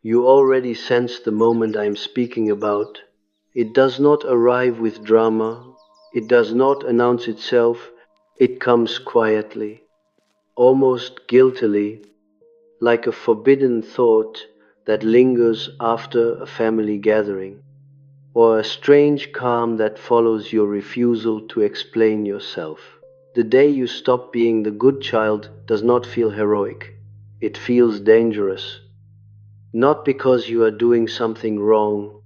You already sense the moment I am speaking about. It does not arrive with drama, it does not announce itself, it comes quietly, almost guiltily, like a forbidden thought that lingers after a family gathering, or a strange calm that follows your refusal to explain yourself. The day you stop being the good child does not feel heroic, it feels dangerous. Not because you are doing something wrong,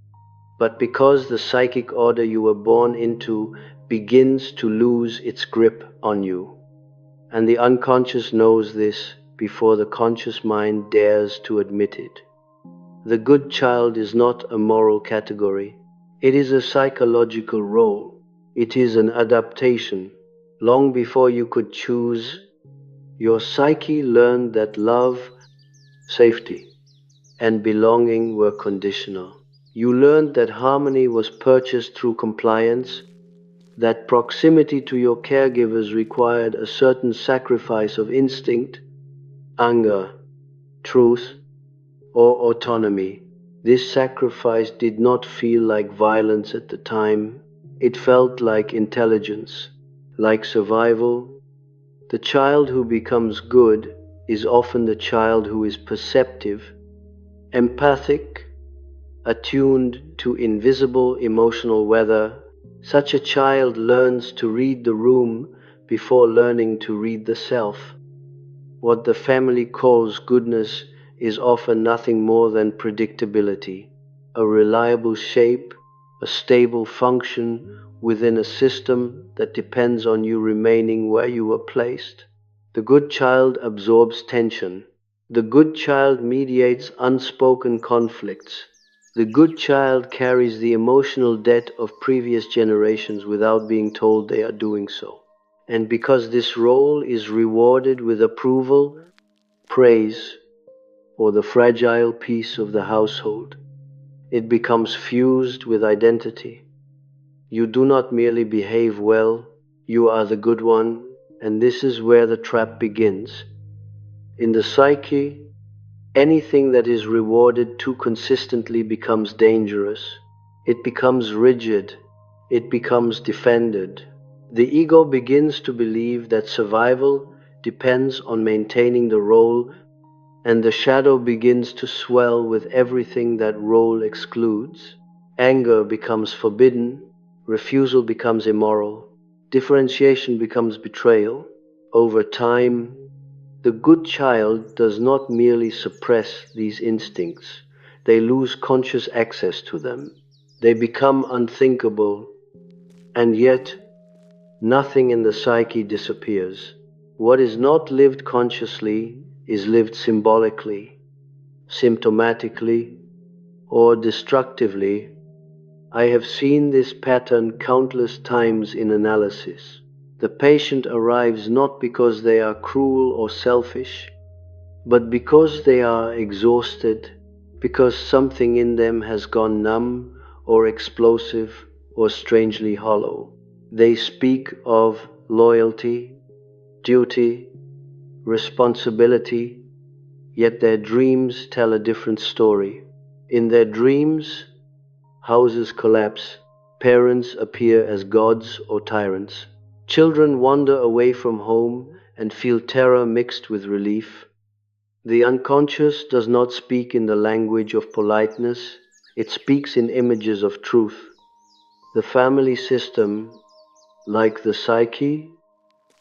but because the psychic order you were born into begins to lose its grip on you. And the unconscious knows this before the conscious mind dares to admit it. The good child is not a moral category. It is a psychological role. It is an adaptation. Long before you could choose, your psyche learned that love, safety, and belonging were conditional. You learned that harmony was purchased through compliance, that proximity to your caregivers required a certain sacrifice of instinct, anger, truth, or autonomy. This sacrifice did not feel like violence at the time. It felt like intelligence, like survival. The child who becomes good is often the child who is perceptive, empathic, attuned to invisible emotional weather. Such a child learns to read the room before learning to read the self. What the family calls goodness is often nothing more than predictability, a reliable shape, a stable function within a system that depends on you remaining where you were placed. The good child absorbs tension. The good child mediates unspoken conflicts. The good child carries the emotional debt of previous generations without being told they are doing so. And because this role is rewarded with approval, praise, or the fragile peace of the household, it becomes fused with identity. You do not merely behave well, you are the good one, and this is where the trap begins. In the psyche, anything that is rewarded too consistently becomes dangerous. It becomes rigid. It becomes defended. The ego begins to believe that survival depends on maintaining the role, and the shadow begins to swell with everything that role excludes. Anger becomes forbidden. Refusal becomes immoral. Differentiation becomes betrayal. Over time, the good child does not merely suppress these instincts, they lose conscious access to them. They become unthinkable, and yet nothing in the psyche disappears. What is not lived consciously is lived symbolically, symptomatically, or destructively. I have seen this pattern countless times in analysis. The patient arrives not because they are cruel or selfish, but because they are exhausted, because something in them has gone numb or explosive or strangely hollow. They speak of loyalty, duty, responsibility, yet their dreams tell a different story. In their dreams, houses collapse, parents appear as gods or tyrants. Children wander away from home and feel terror mixed with relief. The unconscious does not speak in the language of politeness, it speaks in images of truth. The family system, like the psyche,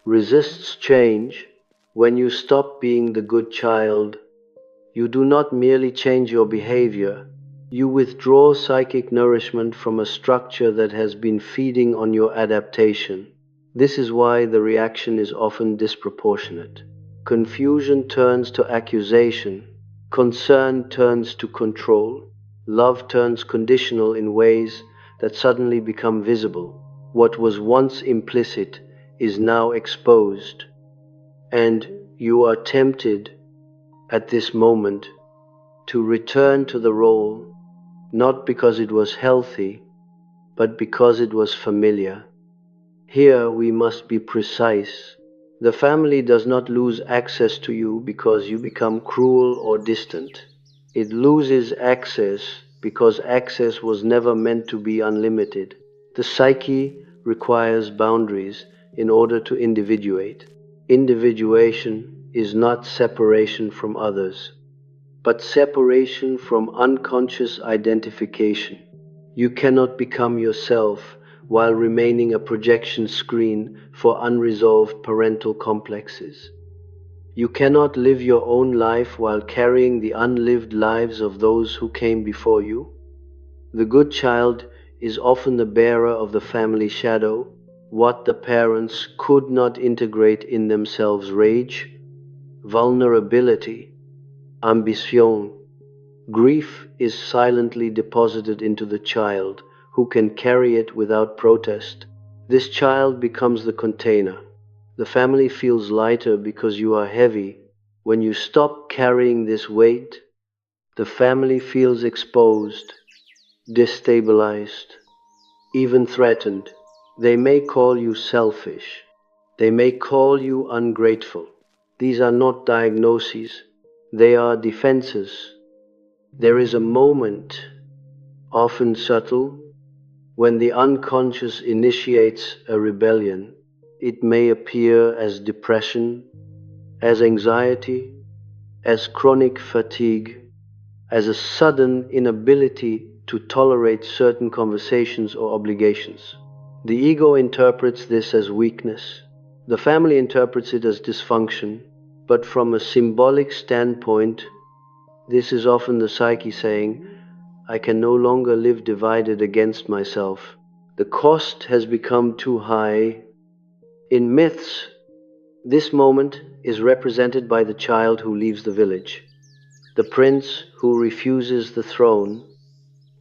resists change. When you stop being the good child, you do not merely change your behavior, you withdraw psychic nourishment from a structure that has been feeding on your adaptation. This is why the reaction is often disproportionate. Confusion turns to accusation, concern turns to control, love turns conditional in ways that suddenly become visible. What was once implicit is now exposed, and you are tempted at this moment to return to the role, not because it was healthy, but because it was familiar. Here we must be precise. The family does not lose access to you because you become cruel or distant. It loses access because access was never meant to be unlimited. The psyche requires boundaries in order to individuate. Individuation is not separation from others, but separation from unconscious identification. You cannot become yourself while remaining a projection screen for unresolved parental complexes. You cannot live your own life while carrying the unlived lives of those who came before you. The good child is often the bearer of the family shadow, what the parents could not integrate in themselves: rage, vulnerability, ambition. Grief is silently deposited into the child, who can carry it without protest. This child becomes the container. The family feels lighter because you are heavy. When you stop carrying this weight, the family feels exposed, destabilized, even threatened. They may call you selfish. They may call you ungrateful. These are not diagnoses, they are defenses. There is a moment, often subtle, when the unconscious initiates a rebellion. It may appear as depression, as anxiety, as chronic fatigue, as a sudden inability to tolerate certain conversations or obligations. The ego interprets this as weakness. The family interprets it as dysfunction, but from a symbolic standpoint, this is often the psyche saying, I can no longer live divided against myself. The cost has become too high. In myths, this moment is represented by the child who leaves the village, the prince who refuses the throne,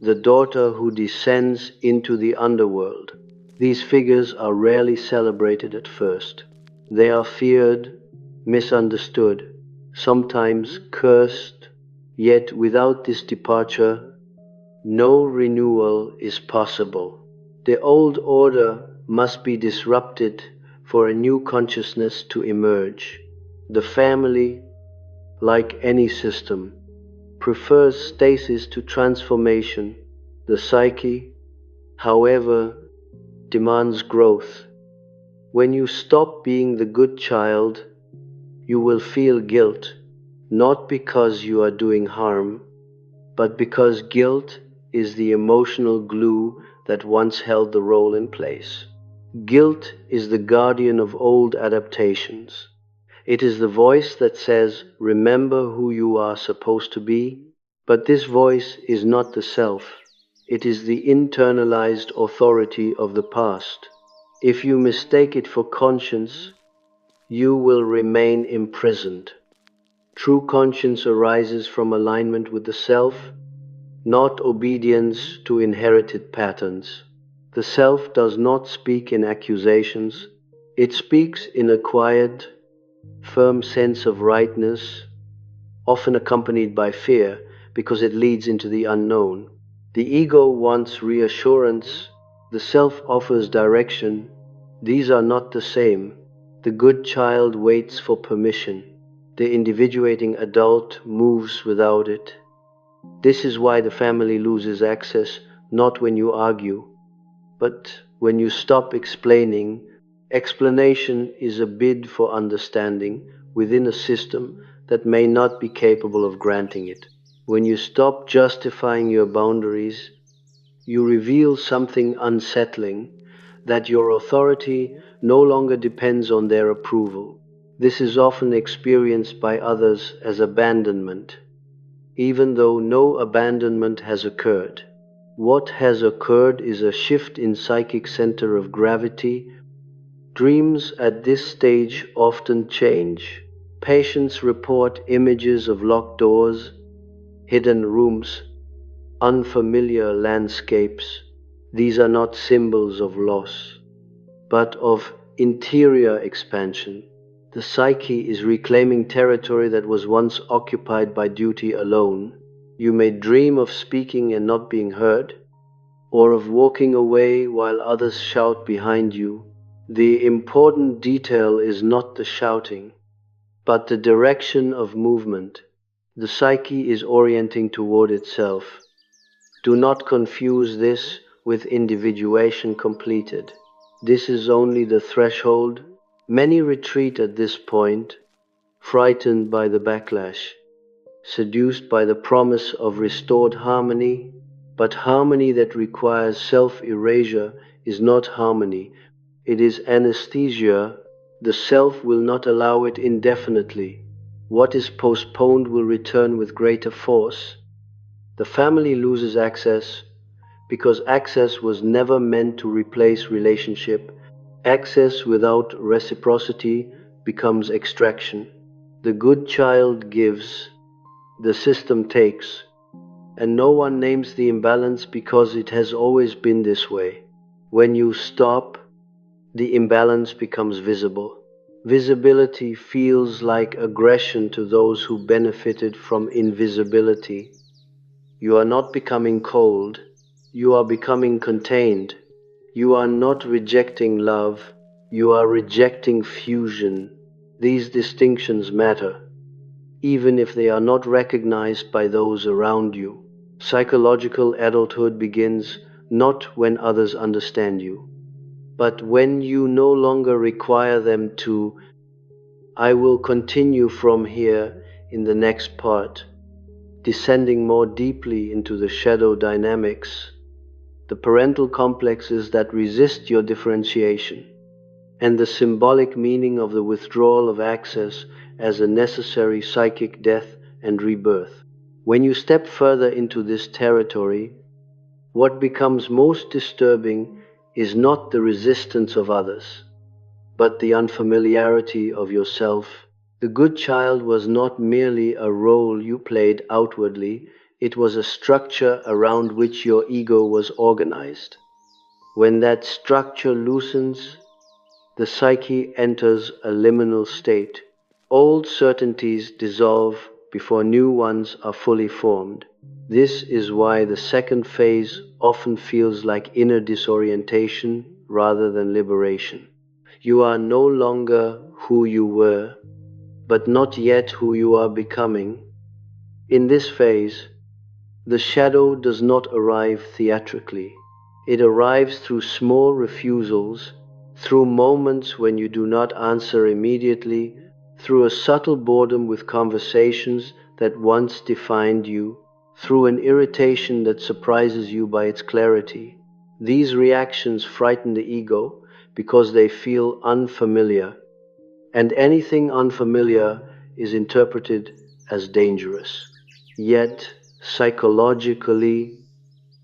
the daughter who descends into the underworld. These figures are rarely celebrated at first. They are feared, misunderstood, sometimes cursed, yet without this departure, no renewal is possible. The old order must be disrupted for a new consciousness to emerge. The family, like any system, prefers stasis to transformation. The psyche, however, demands growth. When you stop being the good child, you will feel guilt, not because you are doing harm, but because guilt is the emotional glue that once held the role in place. Guilt is the guardian of old adaptations. It is the voice that says, remember who you are supposed to be. But this voice is not the self. It is the internalized authority of the past. If you mistake it for conscience, you will remain imprisoned. True conscience arises from alignment with the self, not obedience to inherited patterns. The self does not speak in accusations. It speaks in a quiet, firm sense of rightness, often accompanied by fear, because it leads into the unknown. The ego wants reassurance. The self offers direction. These are not the same. The good child waits for permission. The individuating adult moves without it. This is why the family loses access, not when you argue, but when you stop explaining. Explanation is a bid for understanding within a system that may not be capable of granting it. When you stop justifying your boundaries, you reveal something unsettling, that your authority no longer depends on their approval. This is often experienced by others as abandonment, even though no abandonment has occurred. What has occurred is a shift in psychic center of gravity. Dreams at this stage often change. Patients report images of locked doors, hidden rooms, unfamiliar landscapes. These are not symbols of loss, but of interior expansion. The psyche is reclaiming territory that was once occupied by duty alone. You may dream of speaking and not being heard, or of walking away while others shout behind you. The important detail is not the shouting, but the direction of movement. The psyche is orienting toward itself. Do not confuse this with individuation completed. This is only the threshold. Many retreat at this point, frightened by the backlash, seduced by the promise of restored harmony, but harmony that requires self-erasure is not harmony, it is anesthesia. The self will not allow it indefinitely. What is postponed will return with greater force. The family loses access because access was never meant to replace relationship. Access without reciprocity becomes extraction. The good child gives, the system takes, and no one names the imbalance because it has always been this way. When you stop, the imbalance becomes visible. Visibility feels like aggression to those who benefited from invisibility. You are not becoming cold, you are becoming contained. You are not rejecting love, you are rejecting fusion. These distinctions matter, even if they are not recognized by those around you. Psychological adulthood begins not when others understand you, but when you no longer require them to. I will continue from here in the next part, descending more deeply into the shadow dynamics, the parental complexes that resist your differentiation, and the symbolic meaning of the withdrawal of access as a necessary psychic death and rebirth. When you step further into this territory, what becomes most disturbing is not the resistance of others, but the unfamiliarity of yourself. The good child was not merely a role you played outwardly, it was a structure around which your ego was organized. When that structure loosens, the psyche enters a liminal state. Old certainties dissolve before new ones are fully formed. This is why the second phase often feels like inner disorientation rather than liberation. You are no longer who you were, but not yet who you are becoming. In this phase, the shadow does not arrive theatrically. It arrives through small refusals, through moments when you do not answer immediately, through a subtle boredom with conversations that once defined you, through an irritation that surprises you by its clarity. These reactions frighten the ego because they feel unfamiliar, and anything unfamiliar is interpreted as dangerous. Yet, psychologically,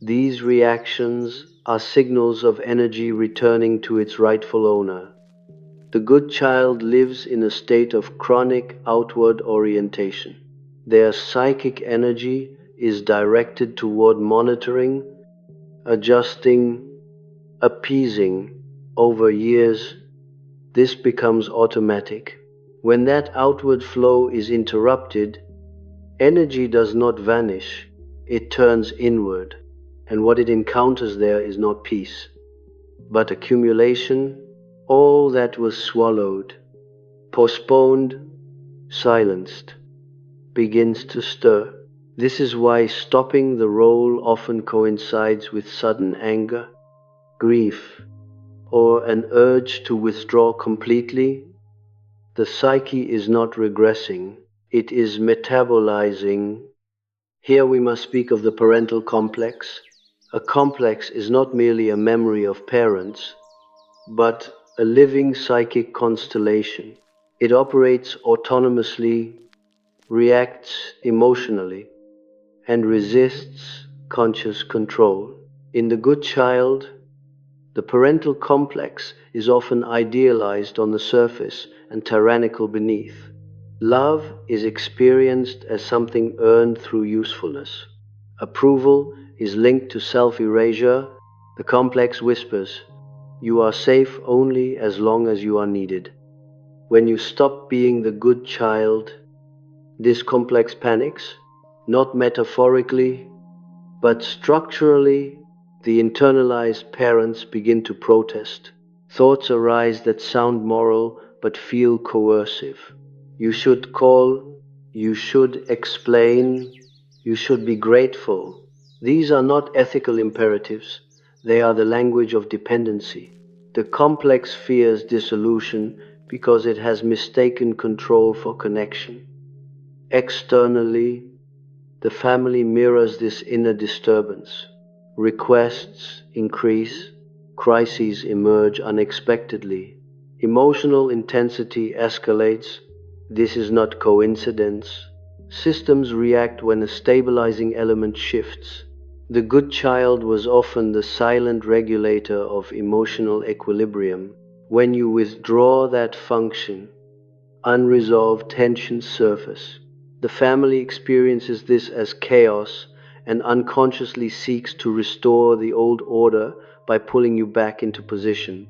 these reactions are signals of energy returning to its rightful owner. The good child lives in a state of chronic outward orientation. Their psychic energy is directed toward monitoring, adjusting, appeasing. Over years, this becomes automatic. When that outward flow is interrupted, energy does not vanish, it turns inward, and what it encounters there is not peace, but accumulation. All that was swallowed, postponed, silenced, begins to stir. This is why stopping the role often coincides with sudden anger, grief, or an urge to withdraw completely. The psyche is not regressing, it is metabolizing. Here we must speak of the parental complex. A complex is not merely a memory of parents, but a living psychic constellation. It operates autonomously, reacts emotionally, and resists conscious control. In the good child, the parental complex is often idealized on the surface and tyrannical beneath. Love is experienced as something earned through usefulness. Approval is linked to self-erasure. The complex whispers, "You are safe only as long as you are needed." When you stop being the good child, this complex panics, not metaphorically, but structurally. The internalized parents begin to protest. Thoughts arise that sound moral but feel coercive. You should call, you should explain, you should be grateful. These are not ethical imperatives, they are the language of dependency. The complex fears dissolution because it has mistaken control for connection. Externally, the family mirrors this inner disturbance. Requests increase, crises emerge unexpectedly, emotional intensity escalates. This is not coincidence. Systems react when a stabilizing element shifts. The good child was often the silent regulator of emotional equilibrium. When you withdraw that function, unresolved tensions surface. The family experiences this as chaos and unconsciously seeks to restore the old order by pulling you back into position.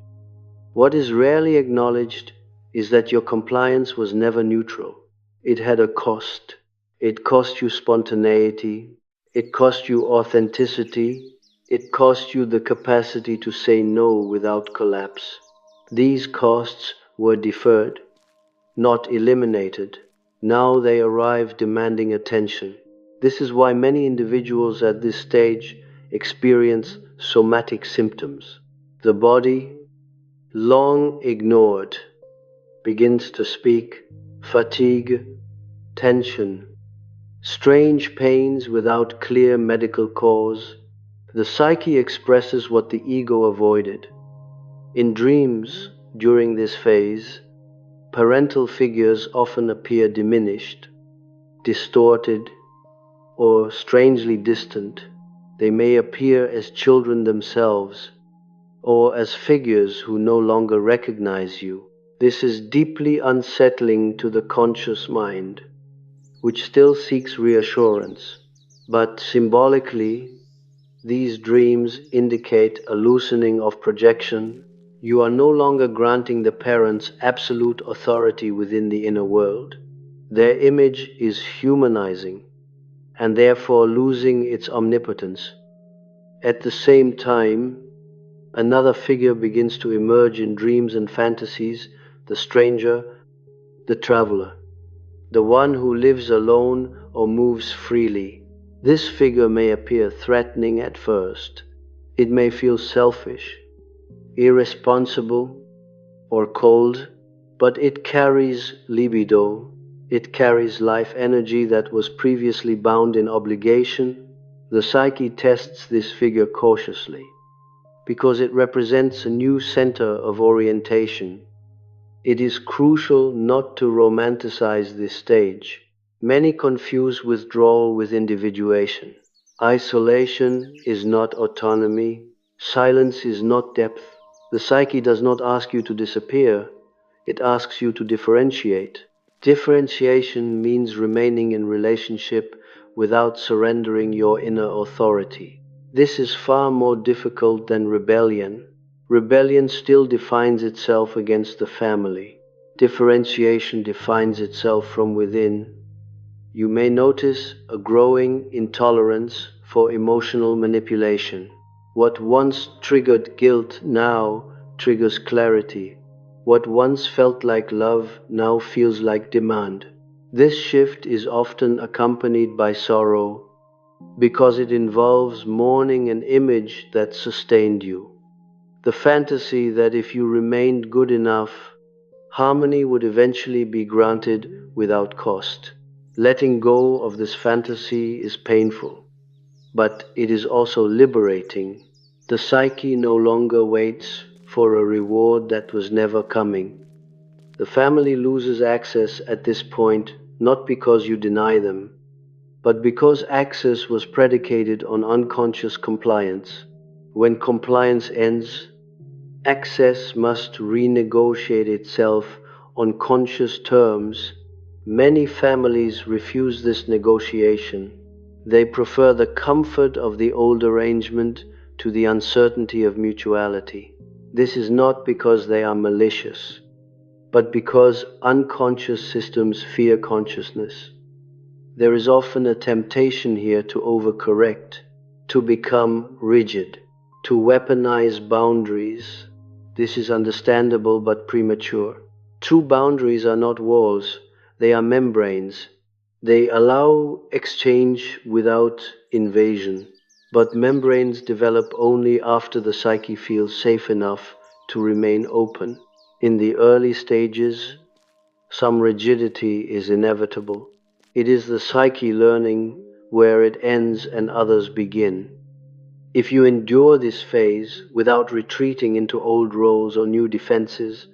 What is rarely acknowledged is that your compliance was never neutral. It had a cost. It cost you spontaneity. It cost you authenticity. It cost you the capacity to say no without collapse. These costs were deferred, not eliminated. Now they arrive demanding attention. This is why many individuals at this stage experience somatic symptoms. The body, long ignored, begins to speak. Fatigue, tension, strange pains without clear medical cause. The psyche expresses what the ego avoided. In dreams, during this phase, parental figures often appear diminished, distorted, or strangely distant. They may appear as children themselves, or as figures who no longer recognize you. This is deeply unsettling to the conscious mind, which still seeks reassurance. But symbolically, these dreams indicate a loosening of projection. You are no longer granting the parents absolute authority within the inner world. Their image is humanizing, and therefore losing its omnipotence. At the same time, another figure begins to emerge in dreams and fantasies: the stranger, the traveler, the one who lives alone or moves freely. This figure may appear threatening at first. It may feel selfish, irresponsible, or cold, but it carries libido. It carries life energy that was previously bound in obligation. The psyche tests this figure cautiously, because it represents a new center of orientation. It is crucial not to romanticize this stage. Many confuse withdrawal with individuation. Isolation is not autonomy. Silence is not depth. The psyche does not ask you to disappear. It asks you to differentiate. Differentiation means remaining in relationship without surrendering your inner authority. This is far more difficult than rebellion. Rebellion still defines itself against the family. Differentiation defines itself from within. You may notice a growing intolerance for emotional manipulation. What once triggered guilt now triggers clarity. What once felt like love now feels like demand. This shift is often accompanied by sorrow because it involves mourning an image that sustained you. The fantasy that if you remained good enough, harmony would eventually be granted without cost. Letting go of this fantasy is painful, but it is also liberating. The psyche no longer waits for a reward that was never coming. The family loses access at this point, not because you deny them, but because access was predicated on unconscious compliance. When compliance ends, access must renegotiate itself on conscious terms. Many families refuse this negotiation. They prefer the comfort of the old arrangement to the uncertainty of mutuality. This is not because they are malicious, but because unconscious systems fear consciousness. There is often a temptation here to overcorrect, to become rigid, to weaponize boundaries. This is understandable but premature. True boundaries are not walls, they are membranes. They allow exchange without invasion, but membranes develop only after the psyche feels safe enough to remain open. In the early stages, some rigidity is inevitable. It is the psyche learning where it ends and others begin. If you endure this phase without retreating into old roles or new defenses,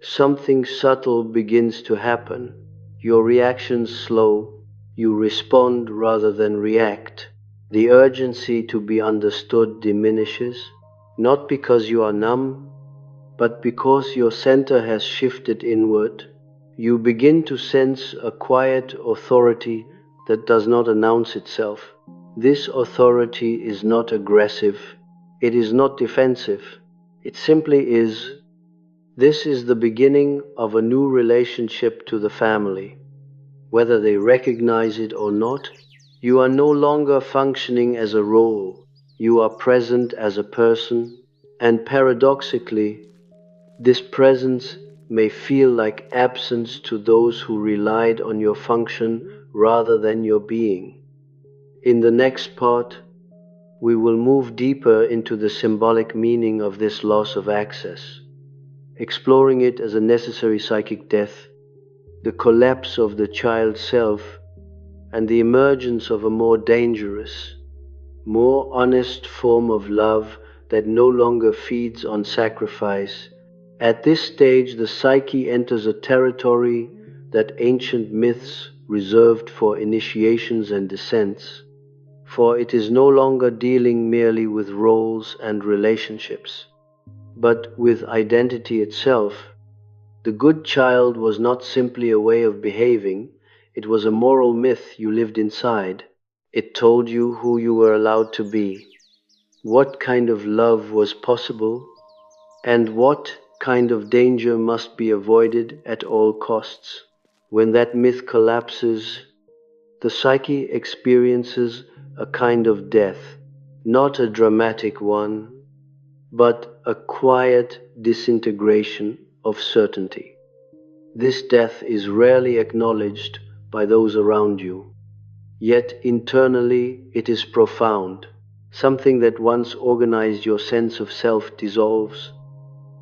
something subtle begins to happen. Your reactions slow, you respond rather than react. The urgency to be understood diminishes, not because you are numb, but because your center has shifted inward. You begin to sense a quiet authority that does not announce itself. This authority is not aggressive, it is not defensive, it simply is. This is the beginning of a new relationship to the family. Whether they recognize it or not, you are no longer functioning as a role, you are present as a person, and paradoxically, this presence may feel like absence to those who relied on your function rather than your being. In the next part, we will move deeper into the symbolic meaning of this loss of access, exploring it as a necessary psychic death, the collapse of the child self, and the emergence of a more dangerous, more honest form of love that no longer feeds on sacrifice. At this stage, the psyche enters a territory that ancient myths reserved for initiations and descents, for it is no longer dealing merely with roles and relationships, but with identity itself. The good child was not simply a way of behaving, it was a moral myth you lived inside. It told you who you were allowed to be, what kind of love was possible, and what kind of danger must be avoided at all costs. When that myth collapses, the psyche experiences a kind of death, not a dramatic one, but a quiet disintegration of certainty. This death is rarely acknowledged by those around you, yet internally it is profound. Something that once organized your sense of self dissolves,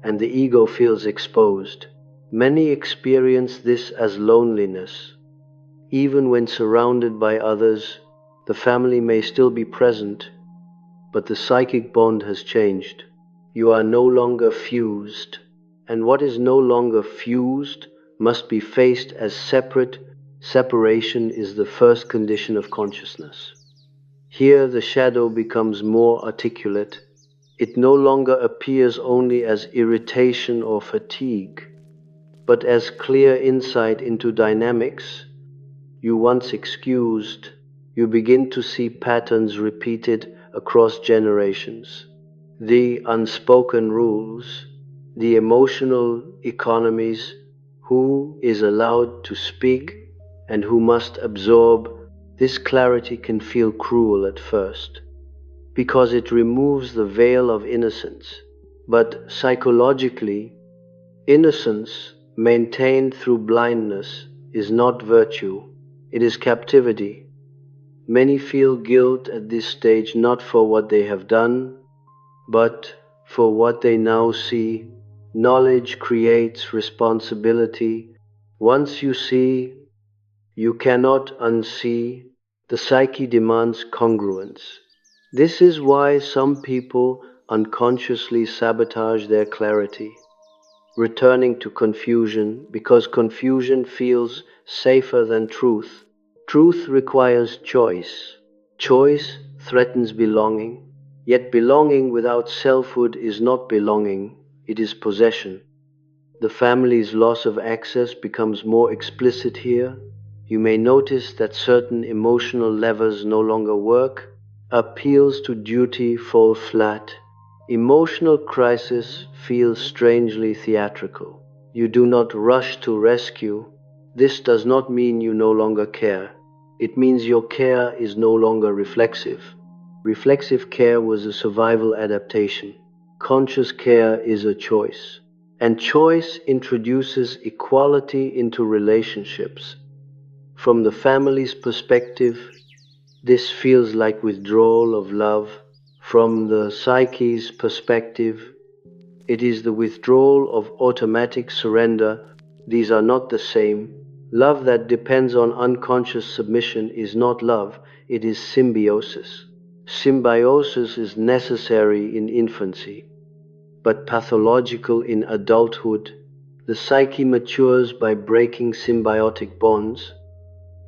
and the ego feels exposed. Many experience this as loneliness. Even when surrounded by others, the family may still be present, but the psychic bond has changed. You are no longer fused, and what is no longer fused must be faced as separate. Separation is the first condition of consciousness. Here the shadow becomes more articulate. It no longer appears only as irritation or fatigue, but as clear insight into dynamics you once excused. You begin to see patterns repeated across generations. The unspoken rules, the emotional economies, who is allowed to speak and who must absorb. This clarity can feel cruel at first, because it removes the veil of innocence. But psychologically, innocence maintained through blindness is not virtue, it is captivity. Many feel guilt at this stage not for what they have done, but for what they now see. Knowledge creates responsibility. Once you see, you cannot unsee. The psyche demands congruence. This is why some people unconsciously sabotage their clarity, returning to confusion because confusion feels safer than truth. Truth requires choice. Choice threatens belonging, yet belonging without selfhood is not belonging, it is possession. The family's loss of access becomes more explicit here. You may notice that certain emotional levers no longer work. Appeals to duty fall flat. Emotional crisis feels strangely theatrical. You do not rush to rescue. This does not mean you no longer care. It means your care is no longer reflexive. Reflexive care was a survival adaptation. Conscious care is a choice. And choice introduces equality into relationships. From the family's perspective, this feels like withdrawal of love. From the psyche's perspective, it is the withdrawal of automatic surrender. These are not the same. Love that depends on unconscious submission is not love, it is symbiosis. Symbiosis is necessary in infancy, but pathological in adulthood. The psyche matures by breaking symbiotic bonds,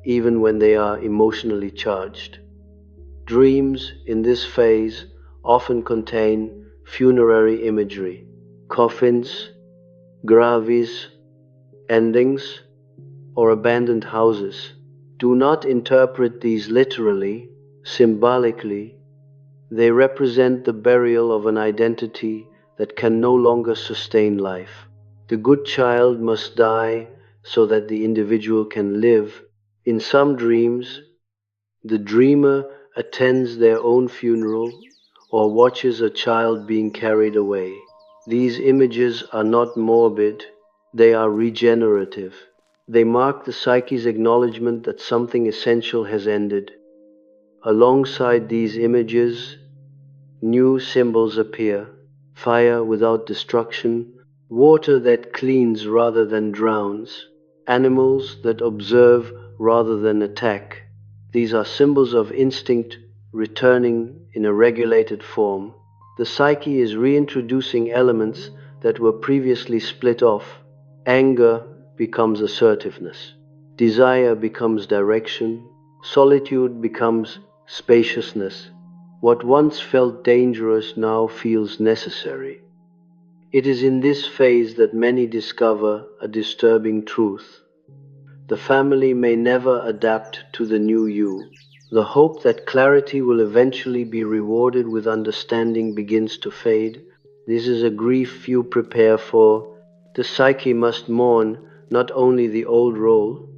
even when they are emotionally charged. Dreams in this phase often contain funerary imagery, coffins, graves, endings, or abandoned houses. Do not interpret these literally, symbolically. They represent the burial of an identity that can no longer sustain life. The good child must die so that the individual can live. In some dreams, the dreamer attends their own funeral or watches a child being carried away. These images are not morbid, they are regenerative. They mark the psyche's acknowledgement that something essential has ended. Alongside these images, new symbols appear: fire without destruction, water that cleans rather than drowns, animals that observe rather than attack. These are symbols of instinct returning in a regulated form. The psyche is reintroducing elements that were previously split off. Anger becomes assertiveness. Desire becomes direction. Solitude becomes spaciousness. What once felt dangerous now feels necessary. It is in this phase that many discover a disturbing truth. The family may never adapt to the new you. The hope that clarity will eventually be rewarded with understanding begins to fade. This is a grief few prepare for. The psyche must mourn not only the old role,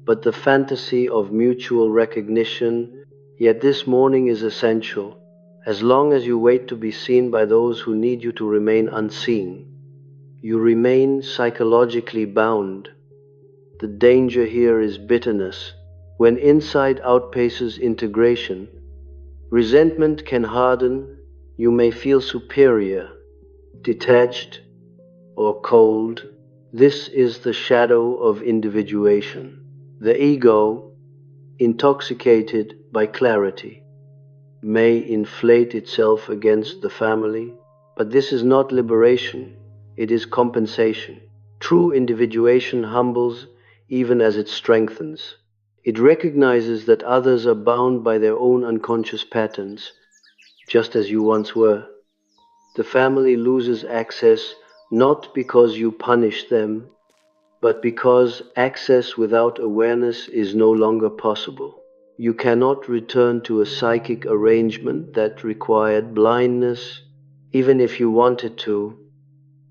but the fantasy of mutual recognition. Yet this mourning is essential. As long as you wait to be seen by those who need you to remain unseen, you remain psychologically bound. The danger here is bitterness. When insight outpaces integration, resentment can harden. You may feel superior, detached, or cold. This is the shadow of individuation. The ego, intoxicated by clarity, may inflate itself against the family, but this is not liberation, it is compensation. True individuation humbles even as it strengthens. It recognizes that others are bound by their own unconscious patterns, just as you once were. The family loses access not because you punish them, but because access without awareness is no longer possible. You cannot return to a psychic arrangement that required blindness, even if you wanted to.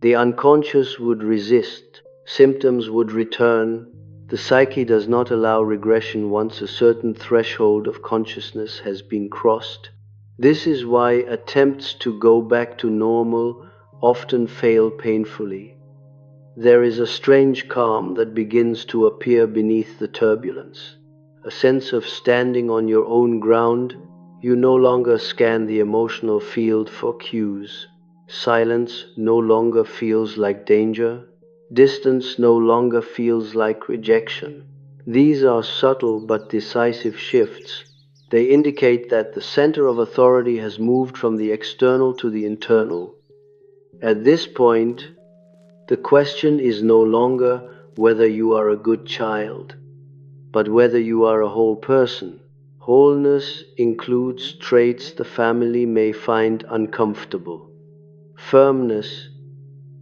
The unconscious would resist, symptoms would return. The psyche does not allow regression once a certain threshold of consciousness has been crossed. This is why attempts to go back to normal often fail painfully. There is a strange calm that begins to appear beneath the turbulence, a sense of standing on your own ground. You no longer scan the emotional field for cues. Silence no longer feels like danger. Distance no longer feels like rejection. These are subtle but decisive shifts. They indicate that the center of authority has moved from the external to the internal. At this point, the question is no longer whether you are a good child, but whether you are a whole person. Wholeness includes traits the family may find uncomfortable: firmness,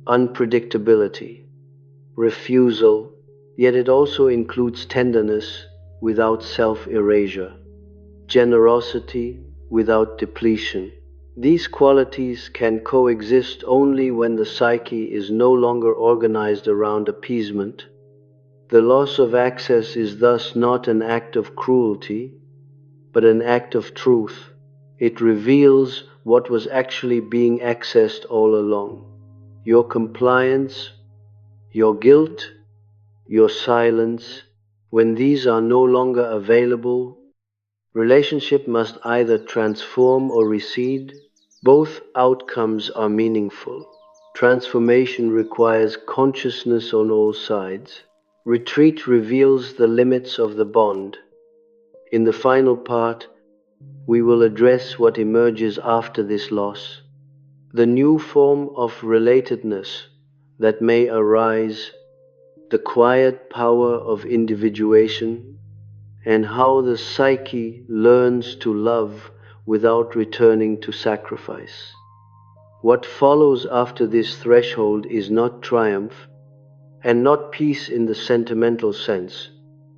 unpredictability, refusal, yet it also includes tenderness without self-erasure, generosity without depletion. These qualities can coexist only when the psyche is no longer organized around appeasement. The loss of access is thus not an act of cruelty, but an act of truth. It reveals what was actually being accessed all along: your compliance, your guilt, your silence, When these are no longer available, relationship must either transform or recede. Both outcomes are meaningful. Transformation requires consciousness on all sides. Retreat reveals the limits of the bond. In the final part, we will address what emerges after this loss, the new form of relatedness that may arise, the quiet power of individuation, and how the psyche learns to love without returning to sacrifice. What follows after this threshold is not triumph, and not peace in the sentimental sense.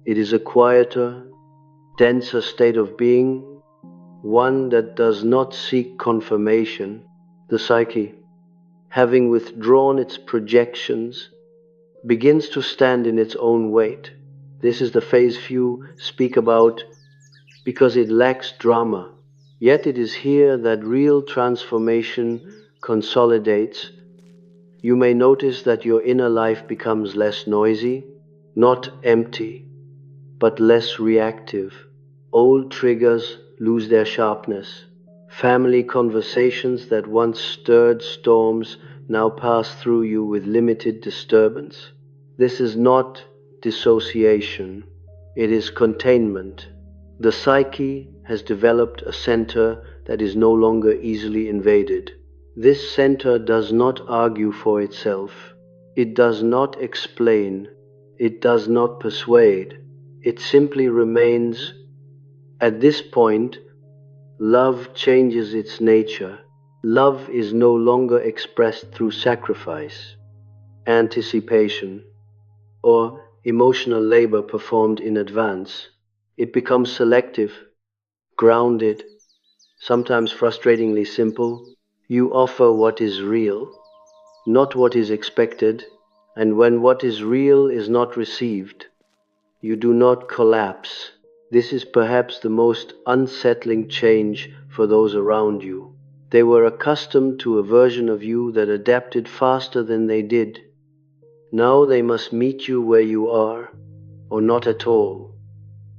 It is a quieter, denser state of being, one that does not seek confirmation. The psyche, having withdrawn its projections, begins to stand in its own weight. This is the phase few speak about because it lacks drama. Yet it is here that real transformation consolidates. You may notice that your inner life becomes less noisy, not empty, but less reactive. Old triggers lose their sharpness. Family conversations that once stirred storms now pass through you with limited disturbance. This is not dissociation, it is containment. The psyche has developed a center that is no longer easily invaded. This center does not argue for itself. It does not explain. It does not persuade. It simply remains. At this point, love changes its nature. Love is no longer expressed through sacrifice, anticipation, or emotional labor performed in advance. It becomes selective, grounded, sometimes frustratingly simple. You offer what is real, not what is expected, and when what is real is not received, you do not collapse. This is perhaps the most unsettling change for those around you. They were accustomed to a version of you that adapted faster than they did. Now they must meet you where you are, or not at all.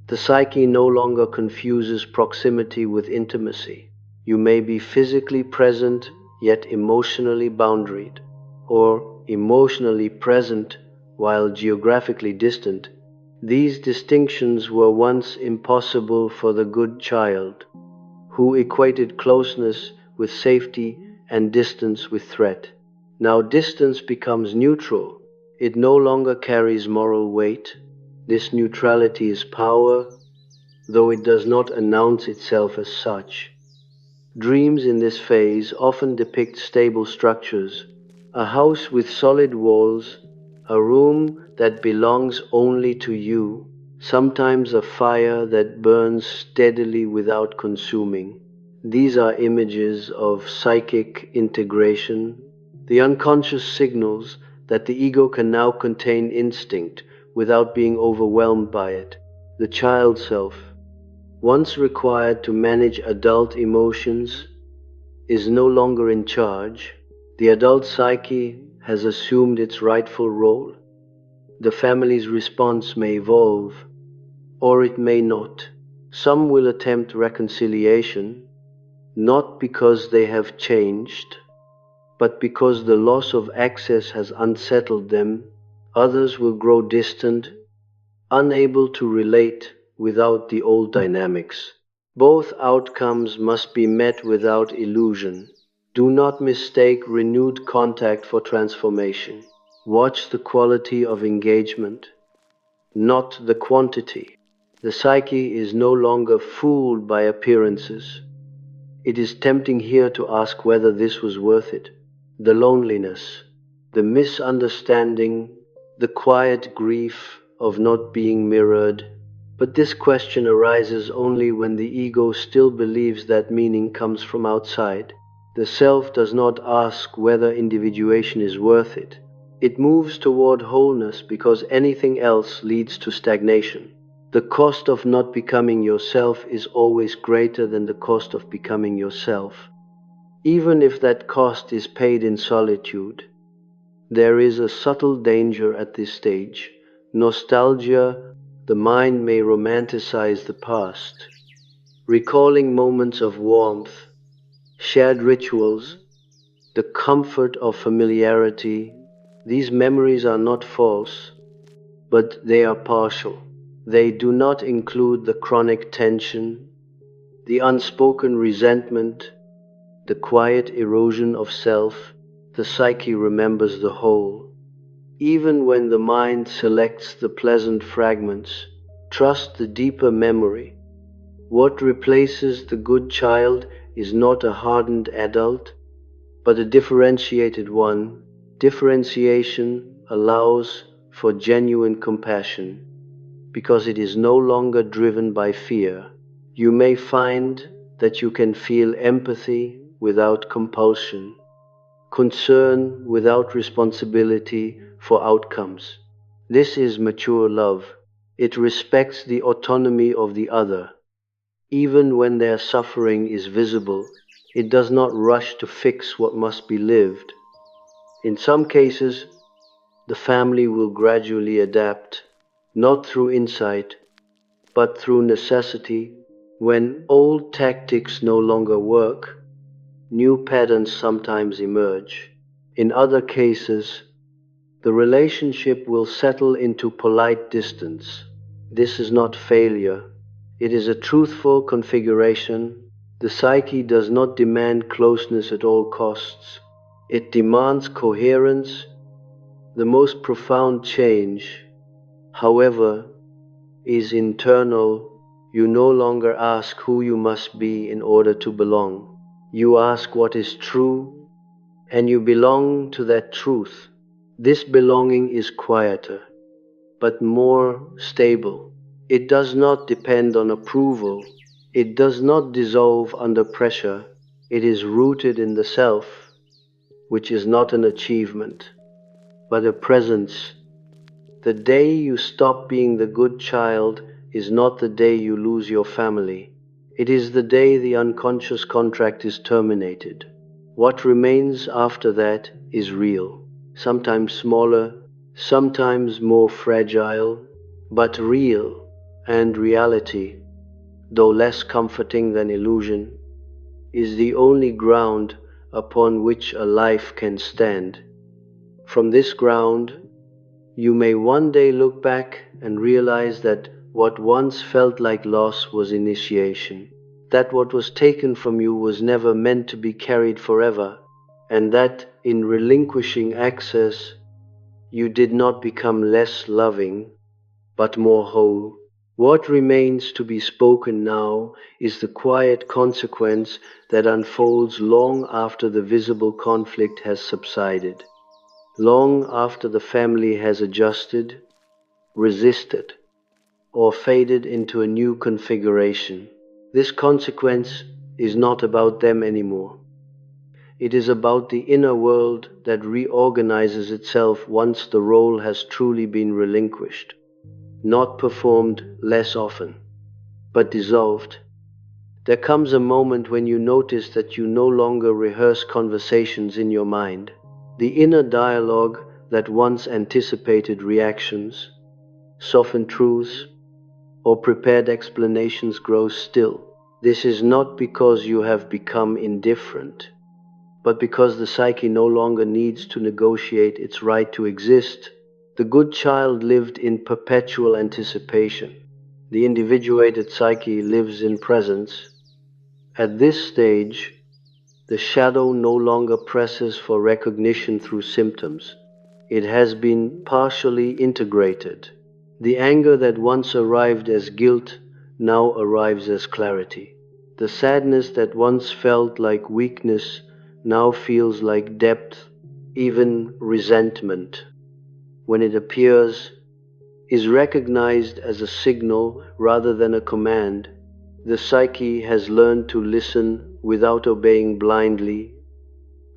The psyche no longer confuses proximity with intimacy. You may be physically present, yet emotionally boundaried, or emotionally present while geographically distant. These distinctions were once impossible for the good child, who equated closeness with safety and distance with threat. Now distance becomes neutral. It no longer carries moral weight. This neutrality is power, though it does not announce itself as such. Dreams in this phase often depict stable structures, a house with solid walls, a room that belongs only to you, sometimes a fire that burns steadily without consuming. These are images of psychic integration, the unconscious signals that the ego can now contain instinct without being overwhelmed by it. The child self, once required to manage adult emotions, is no longer in charge. The adult psyche has assumed its rightful role. The family's response may evolve, or it may not. Some will attempt reconciliation, not because they have changed, but because the loss of access has unsettled them. Others will grow distant, unable to relate without the old dynamics. Both outcomes must be met without illusion. Do not mistake renewed contact for transformation. Watch the quality of engagement, not the quantity. The psyche is no longer fooled by appearances. It is tempting here to ask whether this was worth it. The loneliness, the misunderstanding, the quiet grief of not being mirrored. But this question arises only when the ego still believes that meaning comes from outside. The self does not ask whether individuation is worth it. It moves toward wholeness because anything else leads to stagnation. The cost of not becoming yourself is always greater than the cost of becoming yourself, even if that cost is paid in solitude. There is a subtle danger at this stage. Nostalgia the mind may romanticize the past, recalling moments of warmth, shared rituals, the comfort of familiarity. These memories are not false, but they are partial. They do not include the chronic tension, the unspoken resentment, the quiet erosion of self. The psyche remembers the whole. Even when the mind selects the pleasant fragments, trust the deeper memory. What replaces the good child is not a hardened adult, but a differentiated one. Differentiation allows for genuine compassion because it is no longer driven by fear. You may find that you can feel empathy without compulsion, concern without responsibility for outcomes. This is mature love. It respects the autonomy of the other. Even when their suffering is visible, it does not rush to fix what must be lived. In some cases, the family will gradually adapt, not through insight, but through necessity. When old tactics no longer work, new patterns sometimes emerge. In other cases, the relationship will settle into polite distance. This is not failure. It is a truthful configuration. The psyche does not demand closeness at all costs. It demands coherence. The most profound change, however, is internal. You no longer ask who you must be in order to belong. You ask what is true, and you belong to that truth. This belonging is quieter, but more stable. It does not depend on approval. It does not dissolve under pressure. It is rooted in the self, which is not an achievement, but a presence. The day you stop being the good child is not the day you lose your family. It is the day the unconscious contract is terminated. What remains after that is real, sometimes smaller, sometimes more fragile, but real. And reality, though less comforting than illusion, is the only ground upon which a life can stand. From this ground, you may one day look back and realize that what once felt like loss was initiation, that what was taken from you was never meant to be carried forever, and that in relinquishing access, you did not become less loving, but more whole. What remains to be spoken now is the quiet consequence that unfolds long after the visible conflict has subsided, long after the family has adjusted, resisted, or faded into a new configuration. This consequence is not about them anymore. It is about the inner world that reorganizes itself once the role has truly been relinquished, not performed less often, but dissolved. There comes a moment when you notice that you no longer rehearse conversations in your mind. The inner dialogue that once anticipated reactions, softened truths, or prepared explanations grows still. This is not because you have become indifferent, but because the psyche no longer needs to negotiate its right to exist. The good child lived in perpetual anticipation. The individuated psyche lives in presence. At this stage, the shadow no longer presses for recognition through symptoms. It has been partially integrated. The anger that once arrived as guilt now arrives as clarity. The sadness that once felt like weakness now feels like depth, even resentment, when it appears, is recognized as a signal rather than a command. The psyche has learned to listen without obeying blindly.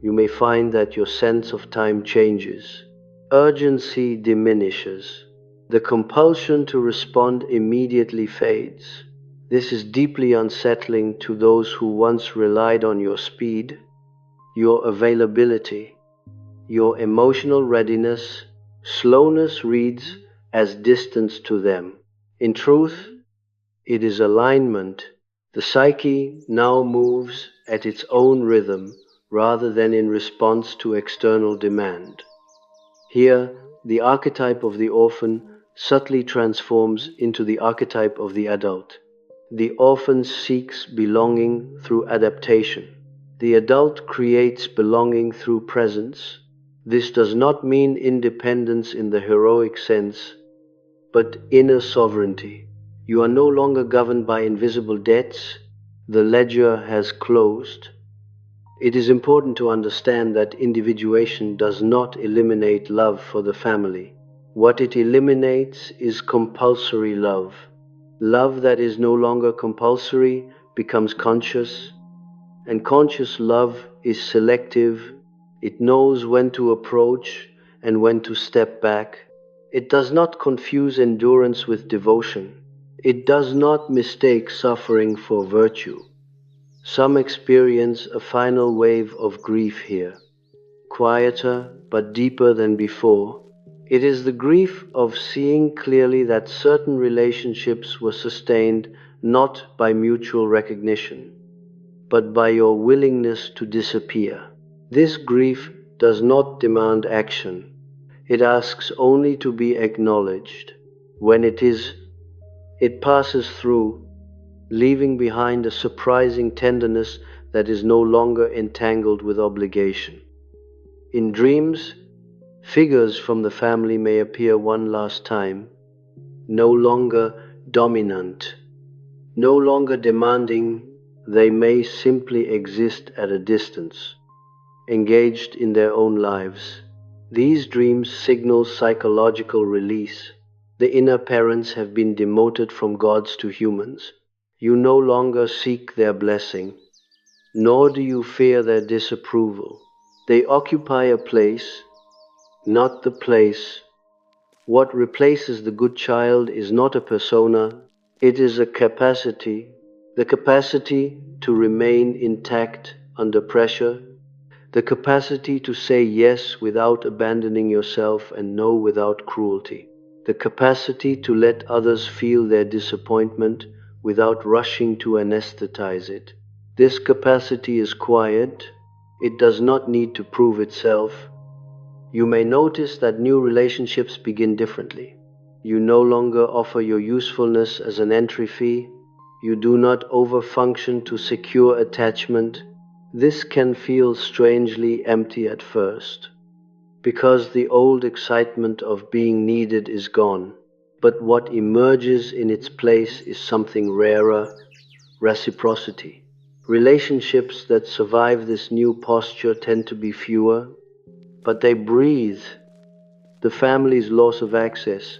You may find that your sense of time changes. Urgency diminishes. The compulsion to respond immediately fades. This is deeply unsettling to those who once relied on your speed, your availability, your emotional readiness. Slowness reads as distance to them. In truth, it is alignment. The psyche now moves at its own rhythm rather than in response to external demand. Here, the archetype of the orphan subtly transforms into the archetype of the adult. The orphan seeks belonging through adaptation. The adult creates belonging through presence. This does not mean independence in the heroic sense, but inner sovereignty. You are no longer governed by invisible debts. The ledger has closed. It is important to understand that individuation does not eliminate love for the family. What it eliminates is compulsory love. Love that is no longer compulsory becomes conscious, and conscious love is selective. It knows when to approach and when to step back. It does not confuse endurance with devotion. It does not mistake suffering for virtue. Some experience a final wave of grief here, quieter but deeper than before. It is the grief of seeing clearly that certain relationships were sustained not by mutual recognition, but by your willingness to disappear. This grief does not demand action. It asks only to be acknowledged. When it is, it passes through, leaving behind a surprising tenderness that is no longer entangled with obligation. In dreams, figures from the family may appear one last time, no longer dominant, no longer demanding. They may simply exist at a distance, engaged in their own lives. These dreams signal psychological release. The inner parents have been demoted from gods to humans. You no longer seek their blessing, nor do you fear their disapproval. They occupy a place, not the place. What replaces the good child is not a persona, it is a capacity, the capacity to remain intact under pressure, the capacity to say yes without abandoning yourself and no without cruelty, the capacity to let others feel their disappointment without rushing to anesthetize it. This capacity is quiet. It does not need to prove itself. You may notice that new relationships begin differently. You no longer offer your usefulness as an entry fee. You do not overfunction to secure attachment. This can feel strangely empty at first, because the old excitement of being needed is gone. But what emerges in its place is something rarer: reciprocity. Relationships that survive this new posture tend to be fewer, but they breathe. The family's loss of access,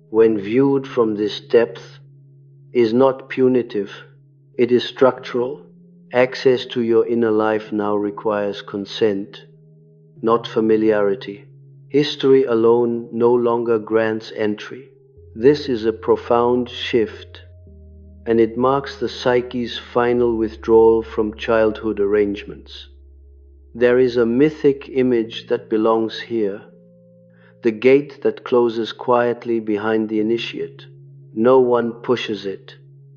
when viewed from this depth, is not punitive, it is structural. Access to your inner life now requires consent, not familiarity. History alone no longer grants entry. This is a profound shift, and it marks the psyche's final withdrawal from childhood arrangements. There is a mythic image that belongs here, the gate that closes quietly behind the initiate. No one pushes it,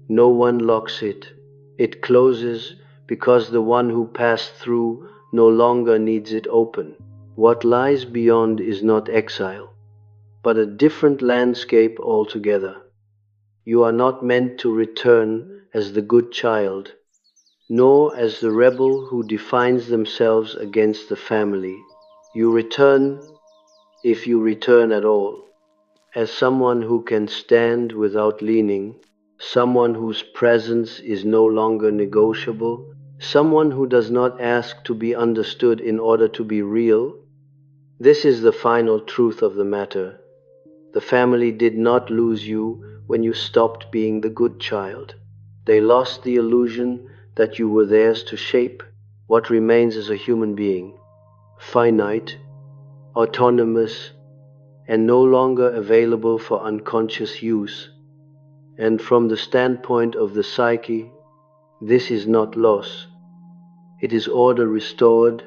no one locks it. It closes because the one who passed through no longer needs it open. What lies beyond is not exile, but a different landscape altogether. You are not meant to return as the good child, nor as the rebel who defines themselves against the family. You return, if you return at all, as someone who can stand without leaning, someone whose presence is no longer negotiable, someone who does not ask to be understood in order to be real. This is the final truth of the matter. The family did not lose you when you stopped being the good child. They lost the illusion that you were theirs to shape. What remains is a human being, finite, autonomous, and no longer available for unconscious use. And from the standpoint of the psyche, this is not loss. It is order restored,